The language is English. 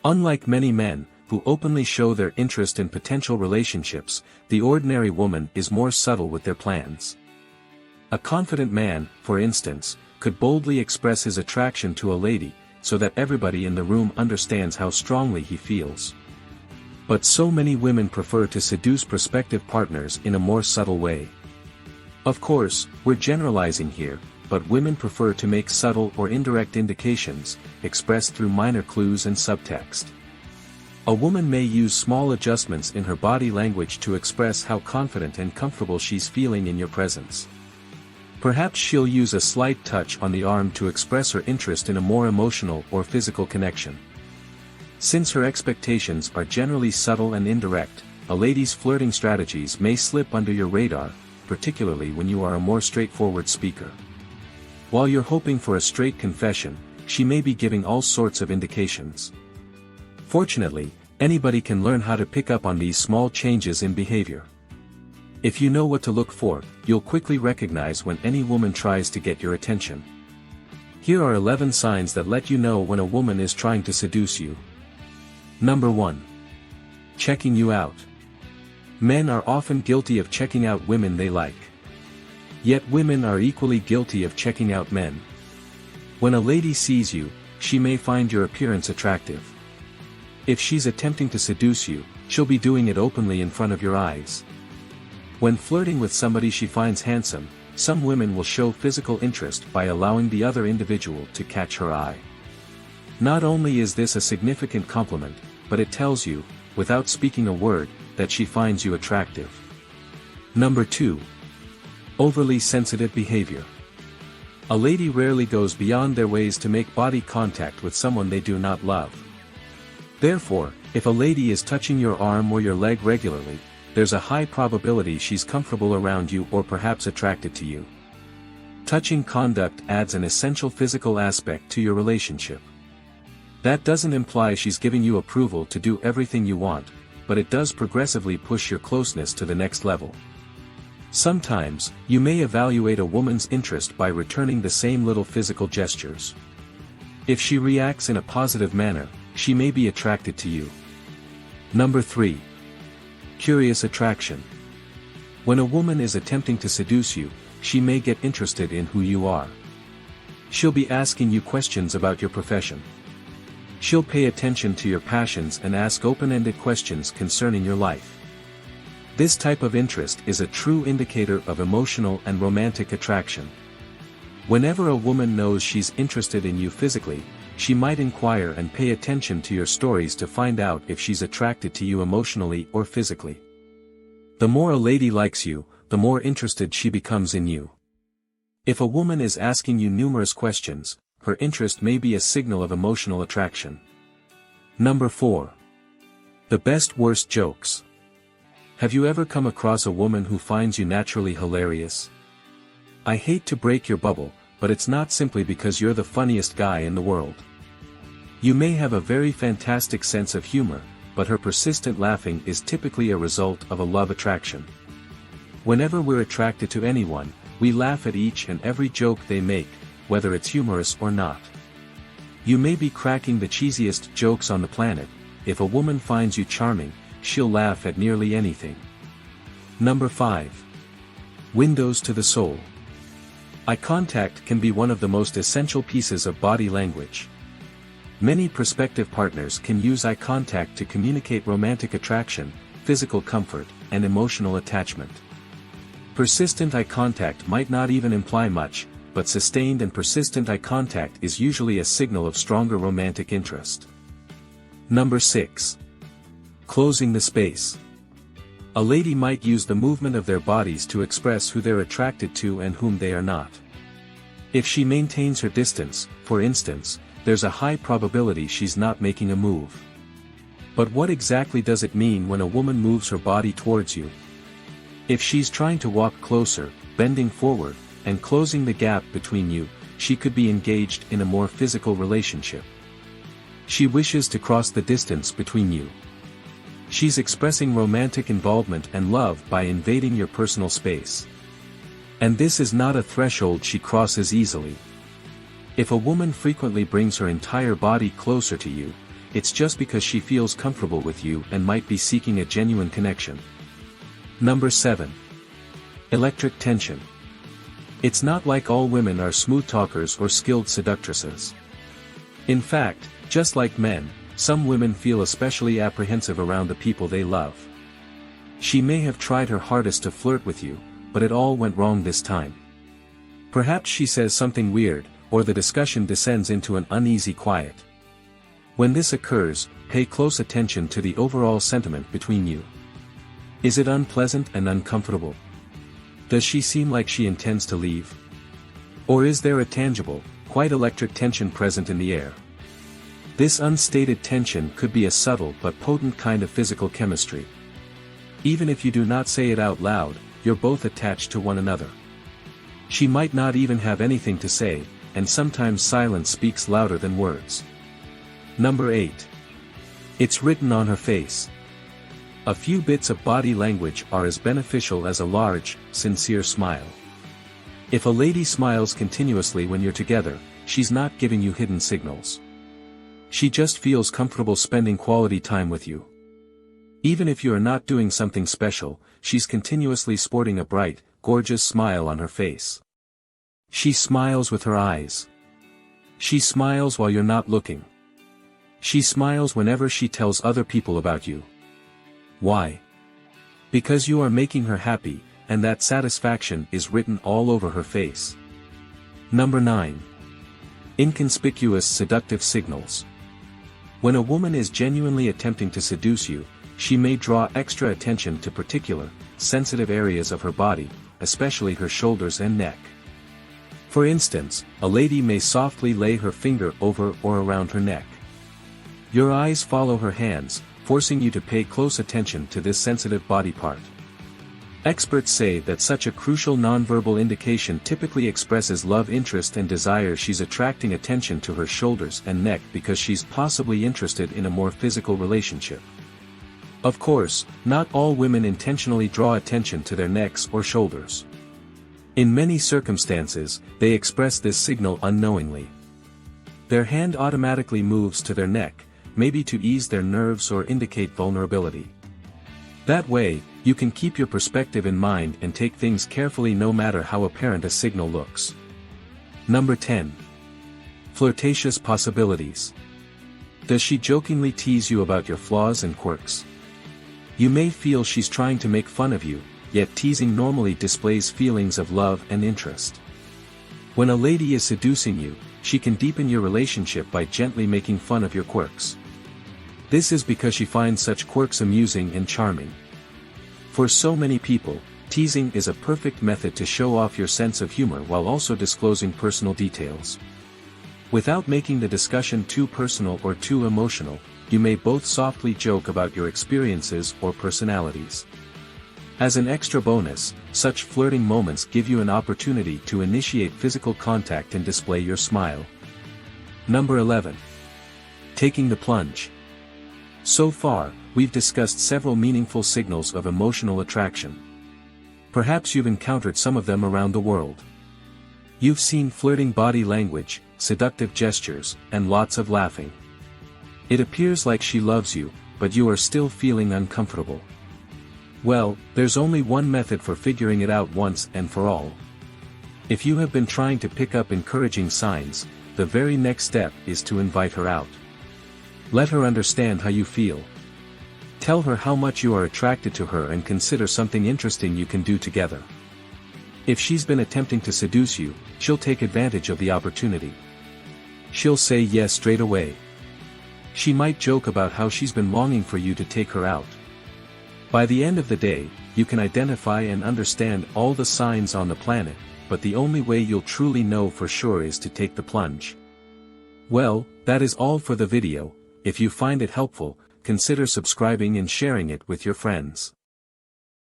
Unlike many men, who openly show their interest in potential relationships, the ordinary woman is more subtle with their plans. A confident man, for instance, could boldly express his attraction to a lady, so that everybody in the room understands how strongly he feels. But so many women prefer to seduce prospective partners in a more subtle way. Of course, we're generalizing here, but women prefer to make subtle or indirect indications, expressed through minor clues and subtext. A woman may use small adjustments in her body language to express how confident and comfortable she's feeling in your presence. Perhaps she'll use a slight touch on the arm to express her interest in a more emotional or physical connection. Since her expectations are generally subtle and indirect, a lady's flirting strategies may slip under your radar, particularly when you are a more straightforward speaker. While you're hoping for a straight confession, she may be giving all sorts of indications. Fortunately, anybody can learn how to pick up on these small changes in behavior. If you know what to look for, you'll quickly recognize when any woman tries to get your attention. Here are 11 signs that let you know when a woman is trying to seduce you. Number 1. Checking you out. Men are often guilty of checking out women they like. Yet women are equally guilty of checking out men. When a lady sees you, she may find your appearance attractive. If she's attempting to seduce you, she'll be doing it openly in front of your eyes. When flirting with somebody she finds handsome, some women will show physical interest by allowing the other individual to catch her eye. Not only is this a significant compliment, but it tells you, without speaking a word, that she finds you attractive. Number 2. Overly sensitive behavior. A lady rarely goes beyond their ways to make body contact with someone they do not love. Therefore, if a lady is touching your arm or your leg regularly, there's a high probability she's comfortable around you or perhaps attracted to you. Touching conduct adds an essential physical aspect to your relationship. That doesn't imply she's giving you approval to do everything you want, but it does progressively push your closeness to the next level. Sometimes, you may evaluate a woman's interest by returning the same little physical gestures. If she reacts in a positive manner, she may be attracted to you. Number 3. Curious attraction. When a woman is attempting to seduce you, she may get interested in who you are. She'll be asking you questions about your profession. She'll pay attention to your passions and ask open-ended questions concerning your life. This type of interest is a true indicator of emotional and romantic attraction. Whenever a woman knows she's interested in you physically, she might inquire and pay attention to your stories to find out if she's attracted to you emotionally or physically. The more a lady likes you, the more interested she becomes in you. If a woman is asking you numerous questions, her interest may be a signal of emotional attraction. Number 4. The best-worst jokes. Have you ever come across a woman who finds you naturally hilarious? I hate to break your bubble, but it's not simply because you're the funniest guy in the world. You may have a very fantastic sense of humor, but her persistent laughing is typically a result of a love attraction. Whenever we're attracted to anyone, we laugh at each and every joke they make, whether it's humorous or not. You may be cracking the cheesiest jokes on the planet. If a woman finds you charming, she'll laugh at nearly anything. Number 5. Windows to the soul. Eye contact can be one of the most essential pieces of body language. Many prospective partners can use eye contact to communicate romantic attraction, physical comfort, and emotional attachment. Persistent eye contact might not even imply much, but sustained and persistent eye contact is usually a signal of stronger romantic interest. Number 6. Closing the space. A lady might use the movement of their bodies to express who they're attracted to and whom they are not. If she maintains her distance, for instance, there's a high probability she's not making a move. But what exactly does it mean when a woman moves her body towards you? If she's trying to walk closer, bending forward, and closing the gap between you, she could be engaged in a more physical relationship. She wishes to cross the distance between you. She's expressing romantic involvement and love by invading your personal space. And this is not a threshold she crosses easily. If a woman frequently brings her entire body closer to you, it's just because she feels comfortable with you and might be seeking a genuine connection. Number 7. Electric tension. It's not like all women are smooth talkers or skilled seductresses. In fact, just like men, some women feel especially apprehensive around the people they love. She may have tried her hardest to flirt with you, but it all went wrong this time. Perhaps she says something weird, or the discussion descends into an uneasy quiet. When this occurs, pay close attention to the overall sentiment between you. Is it unpleasant and uncomfortable? Does she seem like she intends to leave? Or is there a tangible, quite electric tension present in the air? This unstated tension could be a subtle but potent kind of physical chemistry. Even if you do not say it out loud, you're both attached to one another. She might not even have anything to say, and sometimes silence speaks louder than words. Number 8. It's written on her face. A few bits of body language are as beneficial as a large, sincere smile. If a lady smiles continuously when you're together, she's not giving you hidden signals. She just feels comfortable spending quality time with you. Even if you are not doing something special, she's continuously sporting a bright, gorgeous smile on her face. She smiles with her eyes. She smiles while you're not looking. She smiles whenever she tells other people about you. Why? Because you are making her happy, and that satisfaction is written all over her face. Number 9. Inconspicuous seductive signals. When a woman is genuinely attempting to seduce you, she may draw extra attention to particular, sensitive areas of her body, especially her shoulders and neck. For instance, a lady may softly lay her finger over or around her neck. Your eyes follow her hands, forcing you to pay close attention to this sensitive body part. Experts say that such a crucial nonverbal indication typically expresses love interest and desire. She's attracting attention to her shoulders and neck because she's possibly interested in a more physical relationship. Of course, not all women intentionally draw attention to their necks or shoulders. In many circumstances, they express this signal unknowingly. Their hand automatically moves to their neck, maybe to ease their nerves or indicate vulnerability. That way, you can keep your perspective in mind and take things carefully no matter how apparent a signal looks. Number 10. Flirtatious possibilities. Does she jokingly tease you about your flaws and quirks? You may feel she's trying to make fun of you, yet teasing normally displays feelings of love and interest. When a lady is seducing you, she can deepen your relationship by gently making fun of your quirks. This is because she finds such quirks amusing and charming. For so many people, teasing is a perfect method to show off your sense of humor while also disclosing personal details. Without making the discussion too personal or too emotional, you may both softly joke about your experiences or personalities. As an extra bonus, such flirting moments give you an opportunity to initiate physical contact and display your smile. Number 11. Taking the plunge. So far, we've discussed several meaningful signals of emotional attraction. Perhaps you've encountered some of them around the world. You've seen flirting body language, seductive gestures, and lots of laughing. It appears like she loves you, but you are still feeling uncomfortable. Well, there's only one method for figuring it out once and for all. If you have been trying to pick up encouraging signs, the very next step is to invite her out. Let her understand how you feel. Tell her how much you are attracted to her and consider something interesting you can do together. If she's been attempting to seduce you, she'll take advantage of the opportunity. She'll say yes straight away. She might joke about how she's been longing for you to take her out. By the end of the day, you can identify and understand all the signs on the planet, but the only way you'll truly know for sure is to take the plunge. Well, that is all for the video. If you find it helpful, consider subscribing and sharing it with your friends.